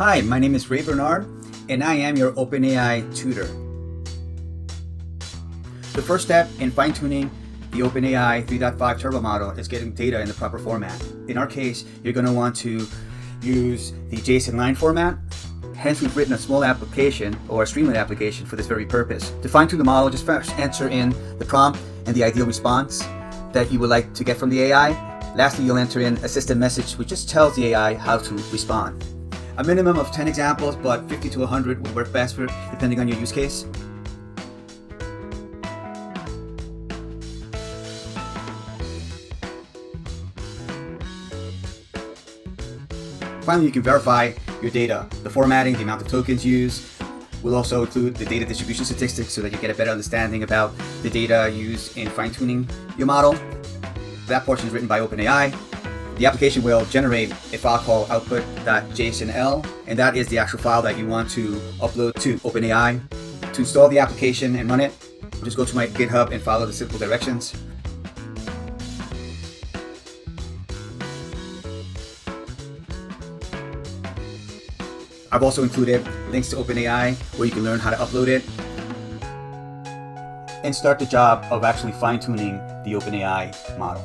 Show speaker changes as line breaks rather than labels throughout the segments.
Hi, my name is Ray Bernard, and I am your OpenAI tutor. The first step in fine-tuning the OpenAI 3.5 Turbo model is getting data in the proper format. In our case, you're going to want to use the JSON line format. Hence, we've written a small application or a Streamlit application for this very purpose. To fine-tune the model, just first enter in the prompt and the ideal response that you would like to get from the AI. Lastly, you'll enter in a system message which just tells the AI how to respond. A minimum of 10 examples, but 50 to 100 would work best for depending on your use case. Finally, you can verify your data. The formatting, the amount of tokens used. We'll also include the data distribution statistics so that you get a better understanding about the data used in fine-tuning your model. That portion is written by OpenAI. The application will generate a file called output.jsonl, and that is the actual file that you want to upload to OpenAI. To install the application and run it, just go to my GitHub and follow the simple directions. I've also included links to OpenAI where you can learn how to upload it and start the job of actually fine-tuning the OpenAI model.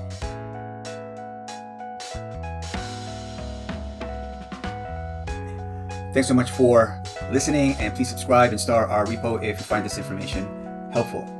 Thanks so much for listening, and please subscribe and star our repo if you find this information helpful.